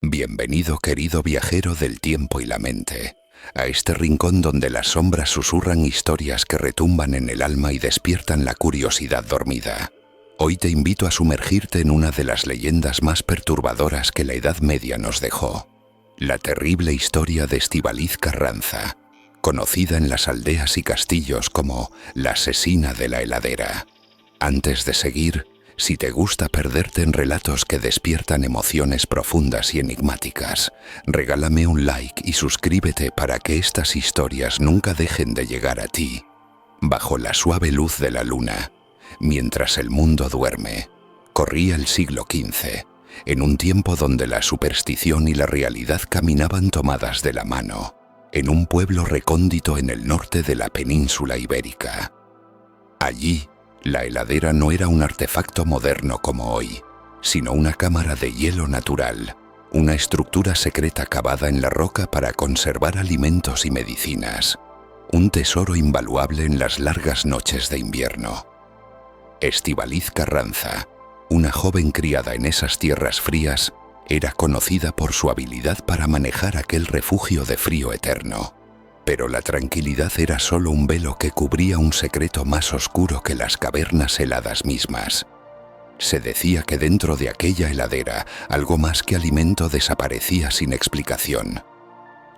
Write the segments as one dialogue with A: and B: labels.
A: Bienvenido, querido viajero del tiempo y la mente, a este rincón donde las sombras susurran historias que retumban en el alma y despiertan la curiosidad dormida. Hoy te invito a sumergirte en una de las leyendas más perturbadoras que la Edad Media nos dejó. La terrible historia de Estíbaliz Carranza, conocida en las aldeas y castillos como la asesina de la heladera. Antes de seguir, si te gusta perderte en relatos que despiertan emociones profundas y enigmáticas, regálame un like y suscríbete para que estas historias nunca dejen de llegar a ti. Bajo la suave luz de la luna, mientras el mundo duerme, corría el siglo XV, en un tiempo donde la superstición y la realidad caminaban tomadas de la mano, en un pueblo recóndito en el norte de la península ibérica. Allí, la heladera no era un artefacto moderno como hoy, sino una cámara de hielo natural, una estructura secreta cavada en la roca para conservar alimentos y medicinas, un tesoro invaluable en las largas noches de invierno. Estíbaliz Carranza, una joven criada en esas tierras frías, era conocida por su habilidad para manejar aquel refugio de frío eterno. Pero la tranquilidad era solo un velo que cubría un secreto más oscuro que las cavernas heladas mismas. Se decía que dentro de aquella heladera algo más que alimento desaparecía sin explicación.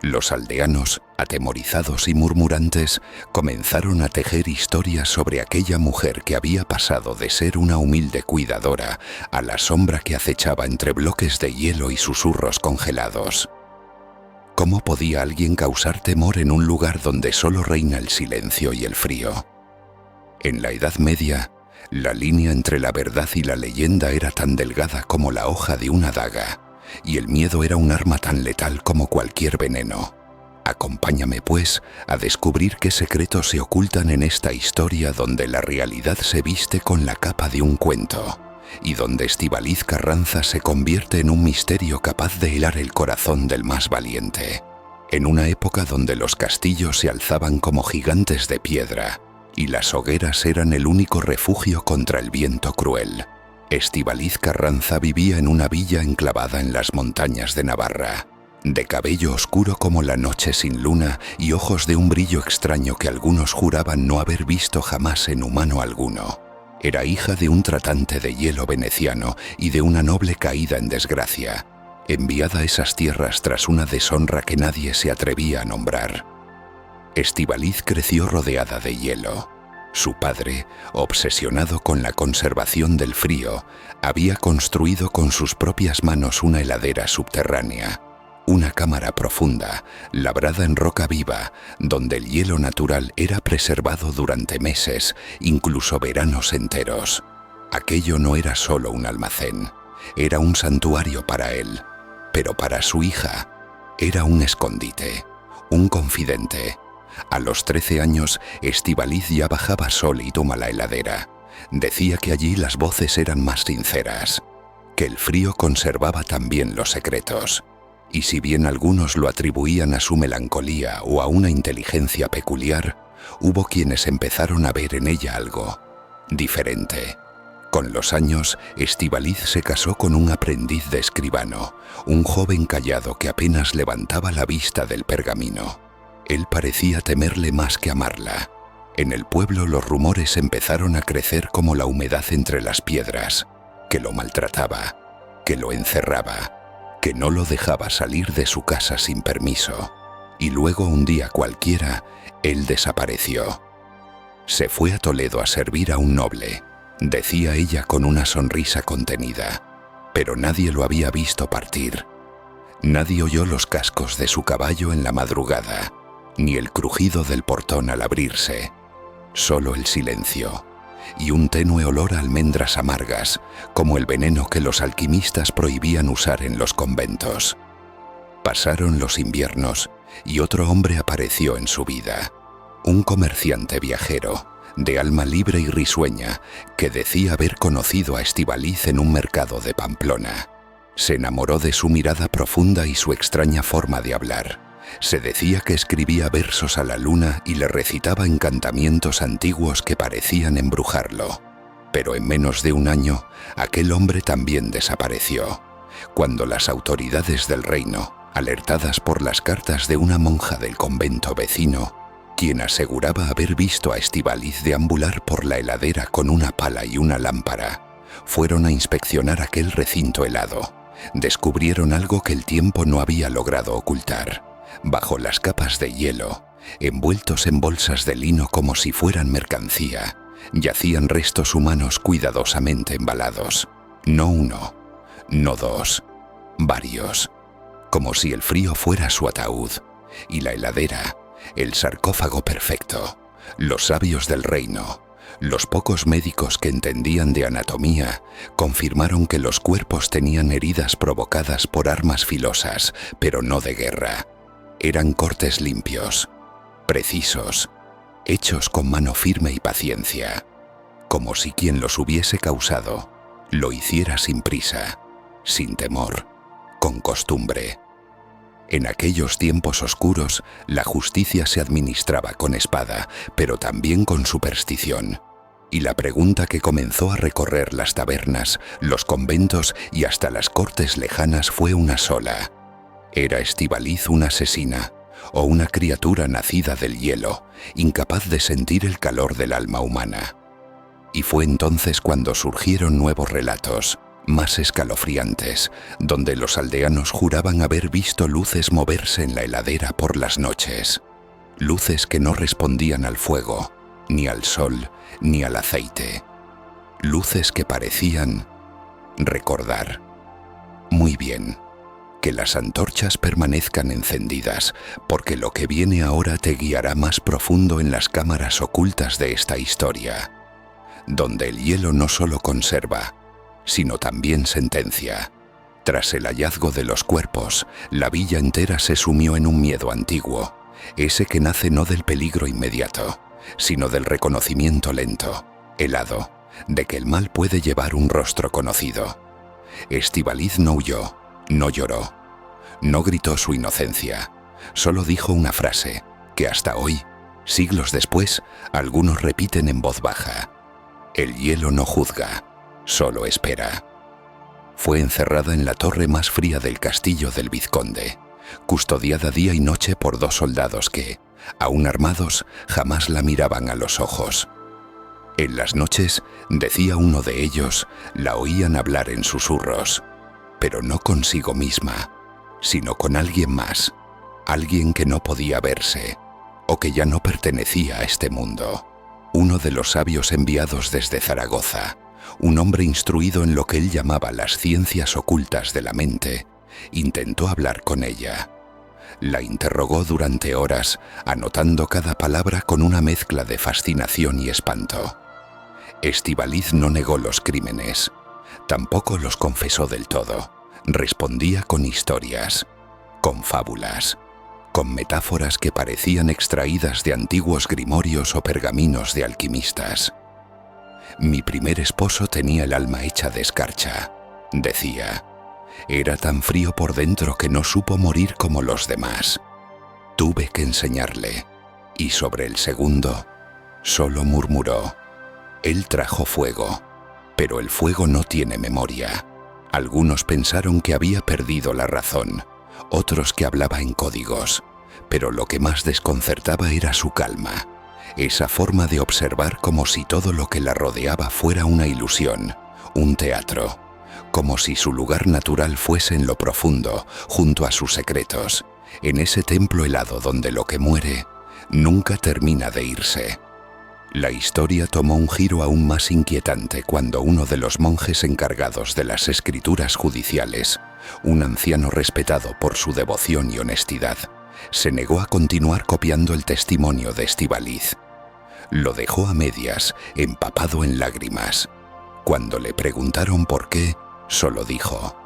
A: Los aldeanos, atemorizados y murmurantes, comenzaron a tejer historias sobre aquella mujer que había pasado de ser una humilde cuidadora a la sombra que acechaba entre bloques de hielo y susurros congelados. ¿Cómo podía alguien causar temor en un lugar donde solo reina el silencio y el frío? En la Edad Media, la línea entre la verdad y la leyenda era tan delgada como la hoja de una daga, y el miedo era un arma tan letal como cualquier veneno. Acompáñame, pues, a descubrir qué secretos se ocultan en esta historia donde la realidad se viste con la capa de un cuento, y donde Estíbaliz Carranza se convierte en un misterio capaz de helar el corazón del más valiente. En una época donde los castillos se alzaban como gigantes de piedra y las hogueras eran el único refugio contra el viento cruel, Estíbaliz Carranza vivía en una villa enclavada en las montañas de Navarra, de cabello oscuro como la noche sin luna y ojos de un brillo extraño que algunos juraban no haber visto jamás en humano alguno. Era hija de un tratante de hielo veneciano y de una noble caída en desgracia, enviada a esas tierras tras una deshonra que nadie se atrevía a nombrar. Estíbaliz creció rodeada de hielo. Su padre, obsesionado con la conservación del frío, había construido con sus propias manos una heladera subterránea, una cámara profunda, labrada en roca viva, donde el hielo natural era preservado durante meses, incluso veranos enteros. Aquello no era solo un almacén, era un santuario para él, pero para su hija era un escondite, un confidente. A los 13 años, Estíbaliz ya bajaba sólito a la heladera. Decía que allí las voces eran más sinceras, que el frío conservaba también los secretos. Y si bien algunos lo atribuían a su melancolía o a una inteligencia peculiar, hubo quienes empezaron a ver en ella algo diferente. Con los años, Estíbaliz se casó con un aprendiz de escribano, un joven callado que apenas levantaba la vista del pergamino. Él parecía temerle más que amarla. En el pueblo los rumores empezaron a crecer como la humedad entre las piedras, que lo maltrataba, que lo encerraba, que no lo dejaba salir de su casa sin permiso. Y luego un día cualquiera, él desapareció. Se fue a Toledo a servir a un noble, decía ella con una sonrisa contenida, pero nadie lo había visto partir. Nadie oyó los cascos de su caballo en la madrugada, ni el crujido del portón al abrirse, solo el silencio y un tenue olor a almendras amargas, como el veneno que los alquimistas prohibían usar en los conventos. Pasaron los inviernos y otro hombre apareció en su vida, un comerciante viajero, de alma libre y risueña, que decía haber conocido a Estíbaliz en un mercado de Pamplona. Se enamoró de su mirada profunda y su extraña forma de hablar. Se decía que escribía versos a la luna y le recitaba encantamientos antiguos que parecían embrujarlo. Pero en menos de un año, aquel hombre también desapareció. cuando las autoridades del reino, alertadas por las cartas de una monja del convento vecino, quien aseguraba haber visto a Estíbaliz deambular por la heladera con una pala y una lámpara, fueron a inspeccionar aquel recinto helado, descubrieron algo que el tiempo no había logrado ocultar. Bajo las capas de hielo, envueltos en bolsas de lino como si fueran mercancía, yacían restos humanos cuidadosamente embalados. No uno, no dos, varios, como si el frío fuera su ataúd, y la heladera, el sarcófago perfecto. Los sabios del reino, los pocos médicos que entendían de anatomía, confirmaron que los cuerpos tenían heridas provocadas por armas filosas, pero no de guerra. Eran cortes limpios, precisos, hechos con mano firme y paciencia, como si quien los hubiese causado lo hiciera sin prisa, sin temor, con costumbre. En aquellos tiempos oscuros, la justicia se administraba con espada, pero también con superstición. Y la pregunta que comenzó a recorrer las tabernas, los conventos y hasta las cortes lejanas fue una sola. ¿Era Estíbaliz una asesina o una criatura nacida del hielo, incapaz de sentir el calor del alma humana? Y fue entonces cuando surgieron nuevos relatos, más escalofriantes, donde los aldeanos juraban haber visto luces moverse en la heladera por las noches. Luces que no respondían al fuego, ni al sol, ni al aceite. Luces que parecían recordar. Muy bien, que las antorchas permanezcan encendidas, porque lo que viene ahora te guiará más profundo en las cámaras ocultas de esta historia, donde el hielo no solo conserva, sino también sentencia. Tras el hallazgo de los cuerpos, la villa entera se sumió en un miedo antiguo, ese que nace no del peligro inmediato, sino del reconocimiento lento, helado, de que el mal puede llevar un rostro conocido. Estíbaliz no huyó, no lloró, no gritó su inocencia, solo dijo una frase que hasta hoy, siglos después, algunos repiten en voz baja: el hielo no juzga, solo espera. Fue encerrada en la torre más fría del castillo del vizconde, custodiada día y noche por 2 soldados que, aún armados, jamás la miraban a los ojos. En las noches, decía uno de ellos, la oían hablar en susurros, pero no consigo misma, sino con alguien más, alguien que no podía verse, o que ya no pertenecía a este mundo. Uno de los sabios enviados desde Zaragoza, un hombre instruido en lo que él llamaba las ciencias ocultas de la mente, intentó hablar con ella. La interrogó durante horas, anotando cada palabra con una mezcla de fascinación y espanto. Estíbaliz no negó los crímenes, tampoco los confesó del todo. Respondía con historias, con fábulas, con metáforas que parecían extraídas de antiguos grimorios o pergaminos de alquimistas. Mi primer esposo tenía el alma hecha de escarcha, decía. Era tan frío por dentro que no supo morir como los demás. Tuve que enseñarle, y sobre el segundo, solo murmuró. Él trajo fuego, pero el fuego no tiene memoria. Algunos pensaron que había perdido la razón, otros que hablaba en códigos, pero lo que más desconcertaba era su calma, esa forma de observar como si todo lo que la rodeaba fuera una ilusión, un teatro, como si su lugar natural fuese en lo profundo, junto a sus secretos, en ese templo helado donde lo que muere nunca termina de irse. La historia tomó un giro aún más inquietante cuando uno de los monjes encargados de las escrituras judiciales, un anciano respetado por su devoción y honestidad, se negó a continuar copiando el testimonio de Estíbaliz. Lo dejó a medias, empapado en lágrimas. Cuando le preguntaron por qué, solo dijo: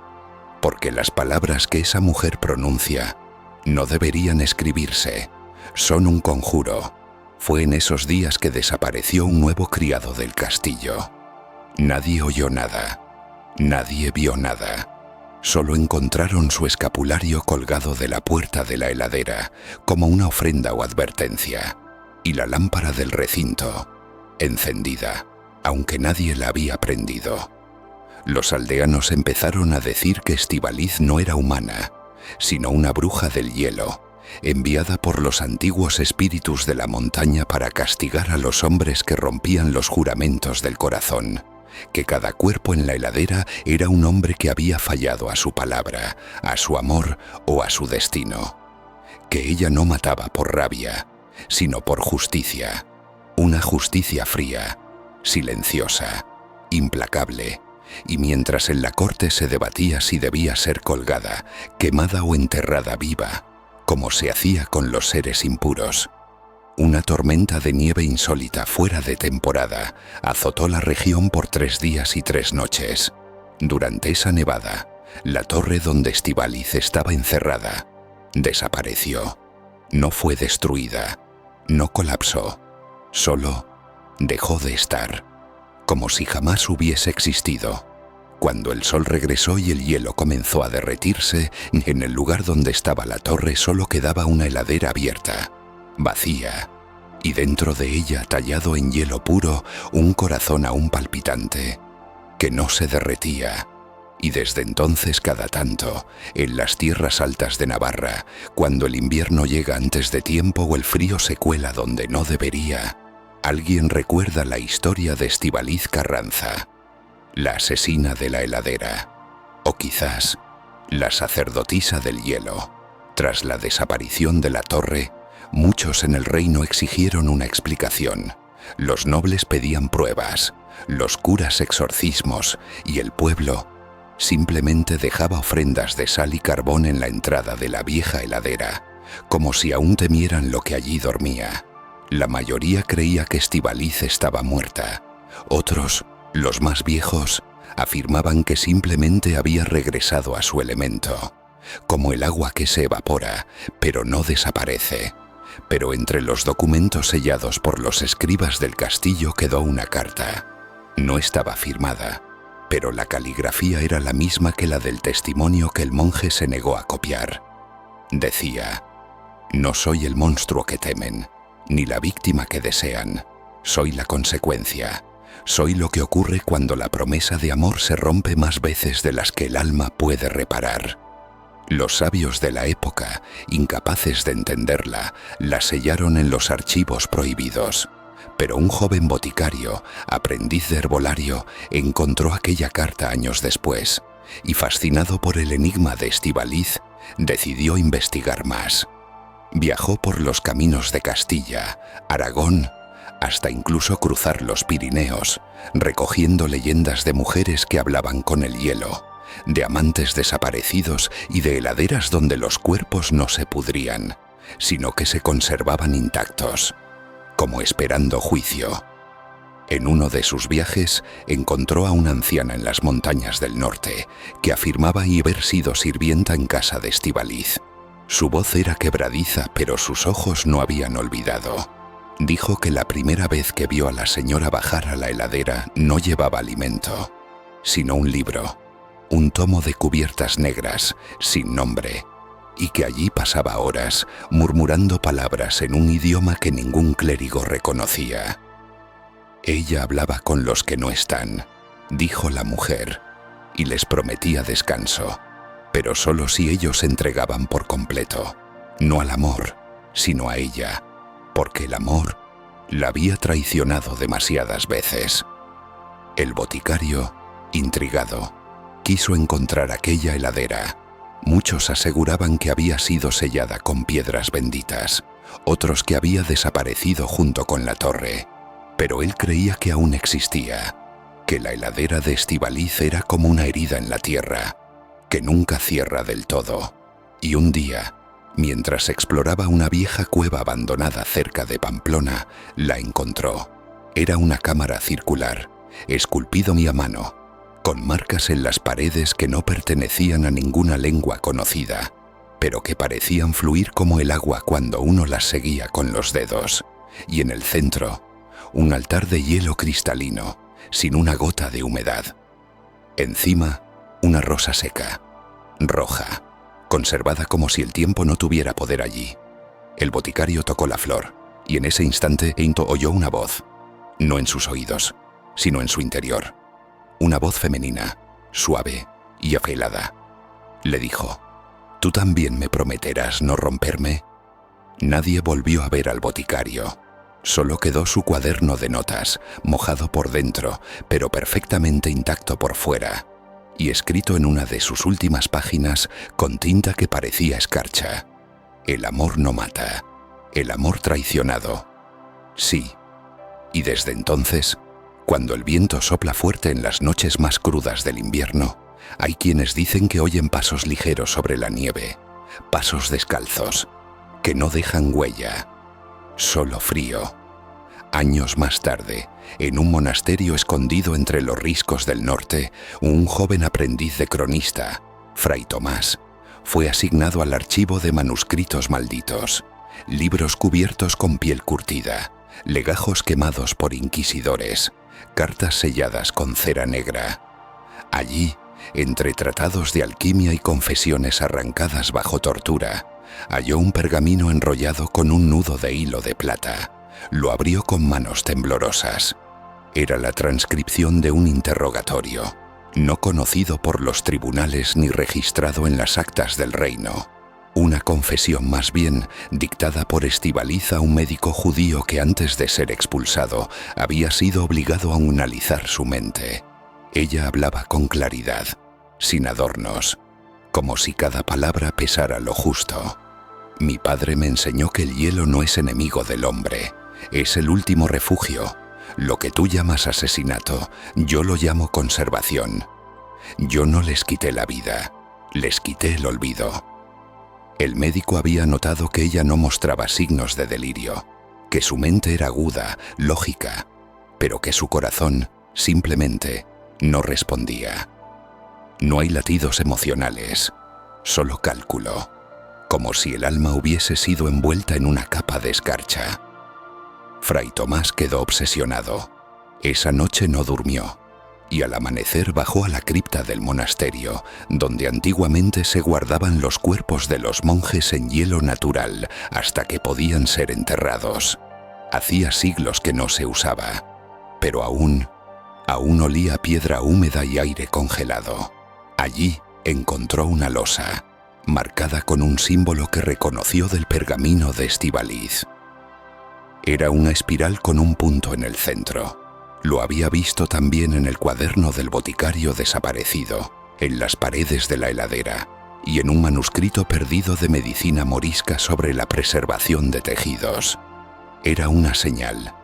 A: porque las palabras que esa mujer pronuncia no deberían escribirse, son un conjuro. Fue en esos días que desapareció un nuevo criado del castillo. Nadie oyó nada, nadie vio nada. Solo encontraron su escapulario colgado de la puerta de la heladera, como una ofrenda o advertencia, y la lámpara del recinto, encendida, aunque nadie la había prendido. Los aldeanos empezaron a decir que Estíbaliz no era humana, sino una bruja del hielo, enviada por los antiguos espíritus de la montaña para castigar a los hombres que rompían los juramentos del corazón, que cada cuerpo en la heladera era un hombre que había fallado a su palabra, a su amor o a su destino, que ella no mataba por rabia, sino por justicia, una justicia fría, silenciosa, implacable, y mientras en la corte se debatía si debía ser colgada, quemada o enterrada viva, como se hacía con los seres impuros, una tormenta de nieve insólita fuera de temporada azotó la región por 3 días y 3 noches. Durante esa nevada, la torre donde Estíbaliz estaba encerrada desapareció. No fue destruida, no colapsó, solo dejó de estar, como si jamás hubiese existido. Cuando el sol regresó y el hielo comenzó a derretirse, en el lugar donde estaba la torre solo quedaba una heladera abierta, vacía, y dentro de ella, tallado en hielo puro, un corazón aún palpitante, que no se derretía. Y desde entonces, cada tanto, en las tierras altas de Navarra, cuando el invierno llega antes de tiempo o el frío se cuela donde no debería, alguien recuerda la historia de Estíbaliz Carranza, la asesina de la heladera, o quizás la sacerdotisa del hielo. Tras la desaparición de la torre, muchos en el reino exigieron una explicación. Los nobles pedían pruebas, los curas exorcismos, y el pueblo simplemente dejaba ofrendas de sal y carbón en la entrada de la vieja heladera, como si aún temieran lo que allí dormía. La mayoría creía que Estíbaliz estaba muerta. Otros, los más viejos, afirmaban que simplemente había regresado a su elemento, como el agua que se evapora, pero no desaparece. Pero entre los documentos sellados por los escribas del castillo quedó una carta. No estaba firmada, pero la caligrafía era la misma que la del testimonio que el monje se negó a copiar. Decía: «No soy el monstruo que temen, ni la víctima que desean. Soy la consecuencia. Soy lo que ocurre cuando la promesa de amor se rompe más veces de las que el alma puede reparar». Los sabios de la época, incapaces de entenderla, la sellaron en los archivos prohibidos. Pero un joven boticario, aprendiz de herbolario, encontró aquella carta años después y, fascinado por el enigma de Estíbaliz, decidió investigar más. Viajó por los caminos de Castilla, Aragón, hasta incluso cruzar los Pirineos, recogiendo leyendas de mujeres que hablaban con el hielo, de amantes desaparecidos y de heladeras donde los cuerpos no se pudrían, sino que se conservaban intactos, como esperando juicio. En uno de sus viajes encontró a una anciana en las montañas del norte que afirmaba haber sido sirvienta en casa de Estíbaliz. Su voz era quebradiza, pero sus ojos no habían olvidado. Dijo que la primera vez que vio a la señora bajar a la heladera no llevaba alimento, sino un libro, un tomo de cubiertas negras, sin nombre, y que allí pasaba horas murmurando palabras en un idioma que ningún clérigo reconocía. «Ella hablaba con los que no están», dijo la mujer, «y les prometía descanso, pero solo si ellos se entregaban por completo, no al amor, sino a ella, porque el amor la había traicionado demasiadas veces». El boticario, intrigado, quiso encontrar aquella heladera. Muchos aseguraban que había sido sellada con piedras benditas, otros que había desaparecido junto con la torre, pero él creía que aún existía, que la heladera de Estíbaliz era como una herida en la tierra, que nunca cierra del todo. Y un día, mientras exploraba una vieja cueva abandonada cerca de Pamplona, la encontró. Era una cámara circular, esculpida a mano, con marcas en las paredes que no pertenecían a ninguna lengua conocida, pero que parecían fluir como el agua cuando uno las seguía con los dedos. Y en el centro, un altar de hielo cristalino, sin una gota de humedad. Encima, una rosa seca, roja, conservada como si el tiempo no tuviera poder allí. El boticario tocó la flor, y en ese instante Einto oyó una voz, no en sus oídos, sino en su interior. Una voz femenina, suave y afilada. Le dijo: «¿Tú también me prometerás no romperme?» Nadie volvió a ver al boticario. Solo quedó su cuaderno de notas, mojado por dentro, pero perfectamente intacto por fuera, y escrito en una de sus últimas páginas con tinta que parecía escarcha: «El amor no mata, el amor traicionado». Sí, y desde entonces, cuando el viento sopla fuerte en las noches más crudas del invierno, hay quienes dicen que oyen pasos ligeros sobre la nieve, pasos descalzos, que no dejan huella, solo frío. Años más tarde, en un monasterio escondido entre los riscos del norte, un joven aprendiz de cronista, Fray Tomás, fue asignado al archivo de manuscritos malditos, libros cubiertos con piel curtida, legajos quemados por inquisidores, cartas selladas con cera negra. Allí, entre tratados de alquimia y confesiones arrancadas bajo tortura, halló un pergamino enrollado con un nudo de hilo de plata. Lo abrió con manos temblorosas. Era la transcripción de un interrogatorio, no conocido por los tribunales ni registrado en las actas del reino. Una confesión más bien dictada por Estíbaliz a un médico judío que antes de ser expulsado había sido obligado a analizar su mente. Ella hablaba con claridad, sin adornos, como si cada palabra pesara lo justo. «Mi padre me enseñó que el hielo no es enemigo del hombre, es el último refugio. Lo que tú llamas asesinato, yo lo llamo conservación. Yo no les quité la vida, les quité el olvido». El médico había notado que ella no mostraba signos de delirio, que su mente era aguda, lógica, pero que su corazón, simplemente, no respondía. No hay latidos emocionales, solo cálculo, como si el alma hubiese sido envuelta en una capa de escarcha. Fray Tomás quedó obsesionado. Esa noche no durmió, y al amanecer bajó a la cripta del monasterio, donde antiguamente se guardaban los cuerpos de los monjes en hielo natural hasta que podían ser enterrados. Hacía siglos que no se usaba, pero aún olía a piedra húmeda y aire congelado. Allí encontró una losa, marcada con un símbolo que reconoció del pergamino de Estíbaliz. Era una espiral con un punto en el centro. Lo había visto también en el cuaderno del boticario desaparecido, en las paredes de la heladera y en un manuscrito perdido de medicina morisca sobre la preservación de tejidos. Era una señal,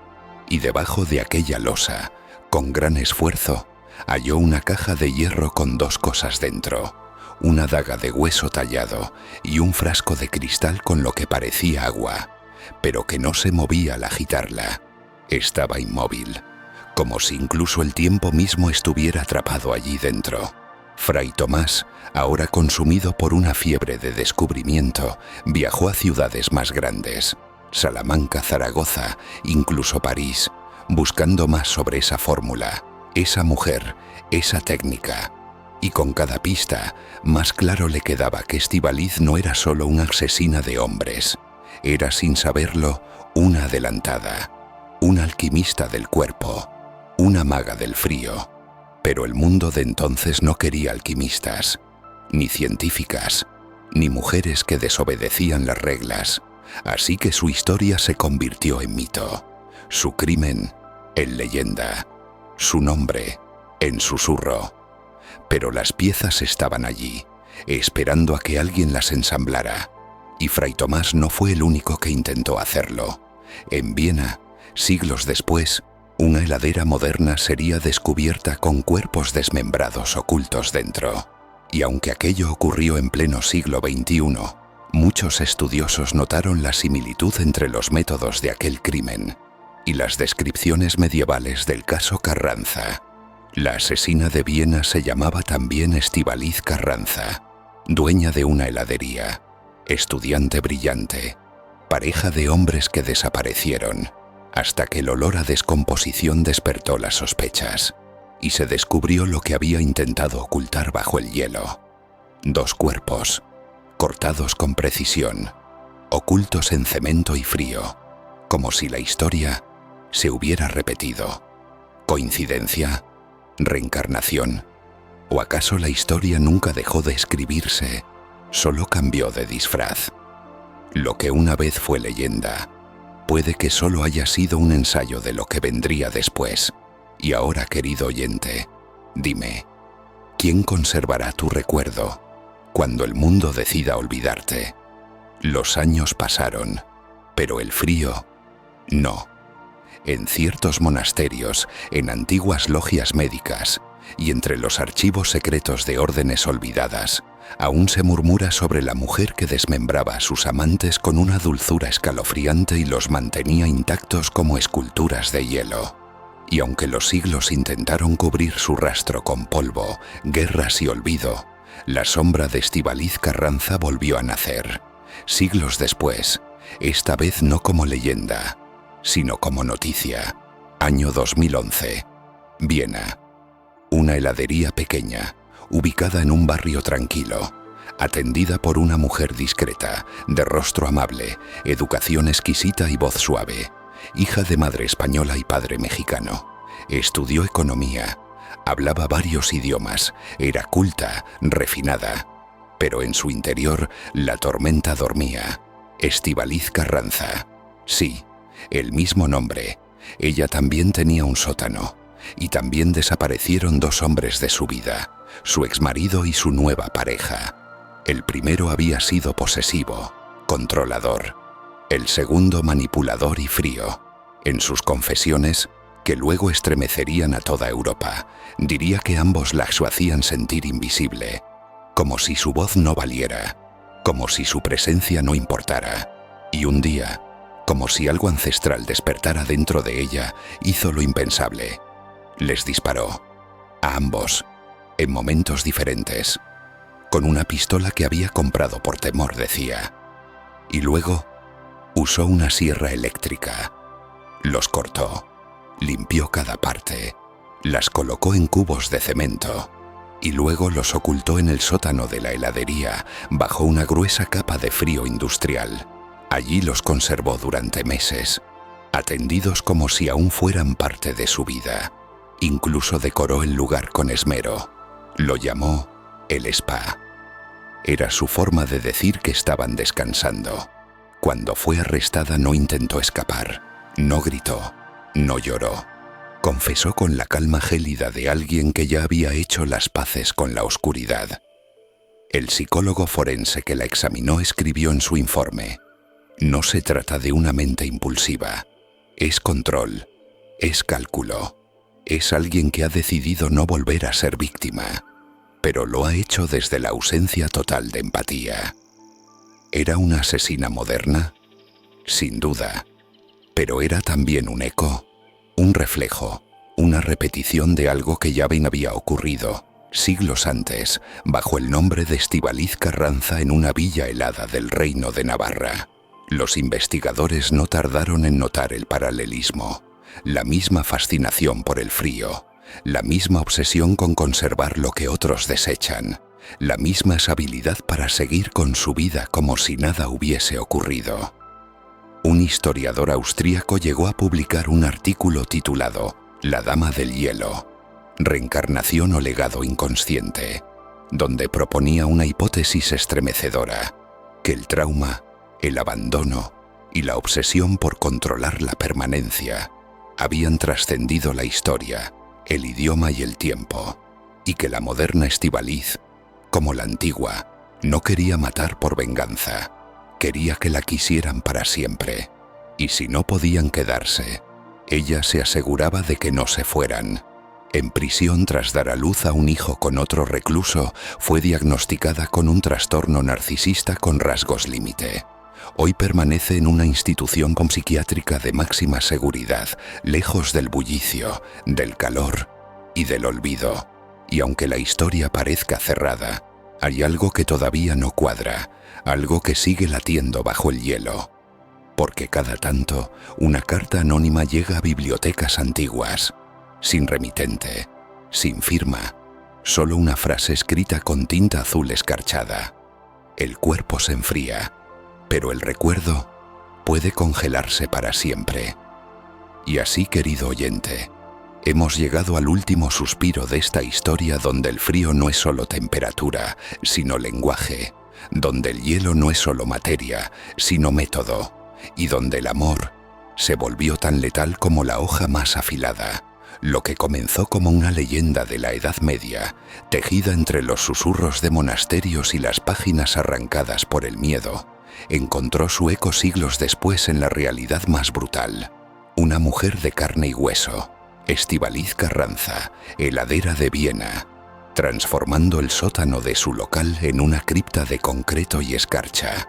A: y debajo de aquella losa, con gran esfuerzo, halló una caja de hierro con dos cosas dentro: una daga de hueso tallado y un frasco de cristal con lo que parecía agua, pero que no se movía al agitarla. Estaba inmóvil, como si incluso el tiempo mismo estuviera atrapado allí dentro. Fray Tomás, ahora consumido por una fiebre de descubrimiento, viajó a ciudades más grandes, Salamanca, Zaragoza, incluso París, buscando más sobre esa fórmula, esa mujer, esa técnica. Y con cada pista, más claro le quedaba que Estíbaliz no era solo una asesina de hombres, era, sin saberlo, una adelantada, una alquimista del cuerpo, una maga del frío. Pero el mundo de entonces no quería alquimistas, ni científicas, ni mujeres que desobedecían las reglas, así que su historia se convirtió en mito, su crimen en leyenda, su nombre en susurro. Pero las piezas estaban allí, esperando a que alguien las ensamblara, y Fray Tomás no fue el único que intentó hacerlo. En Viena, siglos después, una heladera moderna sería descubierta con cuerpos desmembrados ocultos dentro. Y aunque aquello ocurrió en pleno siglo XXI, muchos estudiosos notaron la similitud entre los métodos de aquel crimen y las descripciones medievales del caso Carranza. La asesina de Viena se llamaba también Estíbaliz Carranza, dueña de una heladería, estudiante brillante, pareja de hombres que desaparecieron, hasta que el olor a descomposición despertó las sospechas y se descubrió lo que había intentado ocultar bajo el hielo: dos cuerpos, cortados con precisión, ocultos en cemento y frío, como si la historia se hubiera repetido. ¿Coincidencia? ¿Reencarnación? ¿O acaso la historia nunca dejó de escribirse, solo cambió de disfraz? Lo que una vez fue leyenda, puede que solo haya sido un ensayo de lo que vendría después. Y ahora, querido oyente, dime, ¿quién conservará tu recuerdo cuando el mundo decida olvidarte? Los años pasaron, pero el frío, no. En ciertos monasterios, en antiguas logias médicas y entre los archivos secretos de órdenes olvidadas, aún se murmura sobre la mujer que desmembraba a sus amantes con una dulzura escalofriante y los mantenía intactos como esculturas de hielo. Y aunque los siglos intentaron cubrir su rastro con polvo, guerras y olvido, la sombra de Estíbaliz Carranza volvió a nacer. Siglos después, esta vez no como leyenda, sino como noticia. Año 2011. Viena. Una heladería pequeña, ubicada en un barrio tranquilo, atendida por una mujer discreta, de rostro amable, educación exquisita y voz suave, hija de madre española y padre mexicano. Estudió economía, hablaba varios idiomas, era culta, refinada, pero en su interior la tormenta dormía. Estíbaliz Carranza. Sí, el mismo nombre. Ella también tenía un sótano. Y también desaparecieron dos hombres de su vida, su exmarido y su nueva pareja. El primero había sido posesivo, controlador. El segundo manipulador y frío. En sus confesiones, que luego estremecerían a toda Europa, diría que ambos la hacían sentir invisible, como si su voz no valiera, como si su presencia no importara. Y un día, como si algo ancestral despertara dentro de ella, hizo lo impensable. Les disparó, a ambos, en momentos diferentes, con una pistola que había comprado por temor, decía. Y luego, usó una sierra eléctrica. Los cortó, limpió cada parte, las colocó en cubos de cemento, y luego los ocultó en el sótano de la heladería, bajo una gruesa capa de frío industrial. Allí los conservó durante meses, atendidos como si aún fueran parte de su vida. Incluso decoró el lugar con esmero. Lo llamó el spa. Era su forma de decir que estaban descansando. Cuando fue arrestada no intentó escapar, no gritó, no lloró. Confesó con la calma gélida de alguien que ya había hecho las paces con la oscuridad. El psicólogo forense que la examinó escribió en su informe: no se trata de una mente impulsiva, es control, es cálculo. Es alguien que ha decidido no volver a ser víctima, pero lo ha hecho desde la ausencia total de empatía. ¿Era una asesina moderna? Sin duda, pero era también un eco, un reflejo, una repetición de algo que ya bien había ocurrido, siglos antes, bajo el nombre de Estíbaliz Carranza en una villa helada del Reino de Navarra. Los investigadores no tardaron en notar el paralelismo. La misma fascinación por el frío, la misma obsesión con conservar lo que otros desechan, la misma habilidad para seguir con su vida como si nada hubiese ocurrido. Un historiador austríaco llegó a publicar un artículo titulado La Dama del Hielo, reencarnación o legado inconsciente, donde proponía una hipótesis estremecedora, que el trauma, el abandono y la obsesión por controlar la permanencia habían trascendido la historia, el idioma y el tiempo, y que la moderna Estíbaliz, como la antigua, no quería matar por venganza, quería que la quisieran para siempre, y si no podían quedarse, ella se aseguraba de que no se fueran. En prisión, tras dar a luz a un hijo con otro recluso, fue diagnosticada con un trastorno narcisista con rasgos límite. Hoy permanece en una institución psiquiátrica de máxima seguridad, lejos del bullicio, del calor y del olvido. Y aunque la historia parezca cerrada, hay algo que todavía no cuadra, algo que sigue latiendo bajo el hielo. Porque cada tanto, una carta anónima llega a bibliotecas antiguas, sin remitente, sin firma, solo una frase escrita con tinta azul escarchada. El cuerpo se enfría, pero el recuerdo puede congelarse para siempre. Y así, querido oyente, Hemos llegado al último suspiro de esta historia donde el frío no es solo temperatura, sino lenguaje, donde el hielo no es solo materia, sino método, y donde el amor se volvió tan letal como la hoja más afilada. Lo que comenzó como una leyenda de la Edad Media, tejida entre los susurros de monasterios y las páginas arrancadas por el miedo, encontró su eco siglos después en la realidad más brutal. Una mujer de carne y hueso, Estíbaliz Carranza, heladera de Viena, transformando el sótano de su local en una cripta de concreto y escarcha.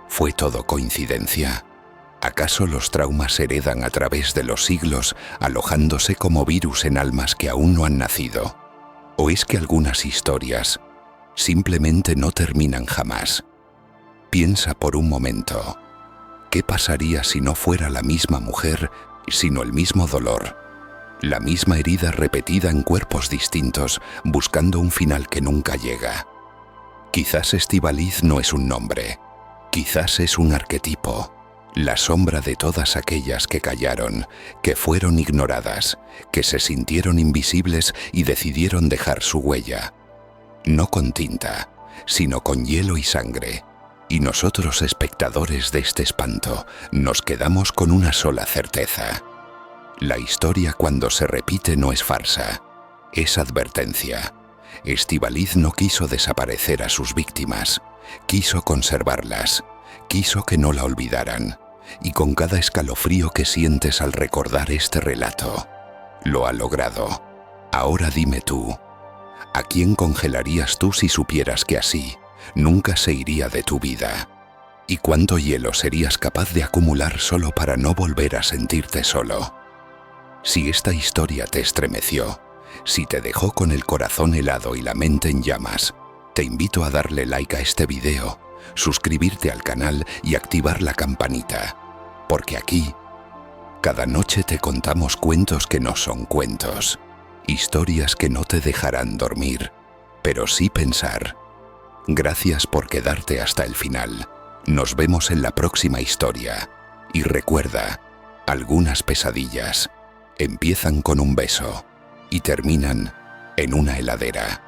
A: ¿Fue todo coincidencia? ¿Acaso los traumas se heredan a través de los siglos, alojándose como virus en almas que aún no han nacido? ¿O es que algunas historias simplemente no terminan jamás? Piensa por un momento, ¿qué pasaría si no fuera la misma mujer, sino el mismo dolor? La misma herida repetida en cuerpos distintos, buscando un final que nunca llega. Quizás Estíbaliz no es un nombre, quizás es un arquetipo. La sombra de todas aquellas que callaron, que fueron ignoradas, que se sintieron invisibles y decidieron dejar su huella. No con tinta, sino con hielo y sangre. Y nosotros, espectadores de este espanto, nos quedamos con una sola certeza. La historia cuando se repite no es farsa, es advertencia. Estíbaliz no quiso desaparecer a sus víctimas, quiso conservarlas, quiso que no la olvidaran. Y con cada escalofrío que sientes al recordar este relato, lo ha logrado. Ahora dime tú, ¿a quién congelarías tú si supieras que así nunca se iría de tu vida? ¿Y cuánto hielo serías capaz de acumular solo para no volver a sentirte solo? Si esta historia te estremeció, si te dejó con el corazón helado y la mente en llamas, te invito a darle like a este video, suscribirte al canal y activar la campanita, porque aquí, cada noche te contamos cuentos que no son cuentos, historias que no te dejarán dormir, pero sí pensar. Gracias por quedarte hasta el final. Nos vemos en la próxima historia. Y recuerda, algunas pesadillas empiezan con un beso y terminan en una heladera.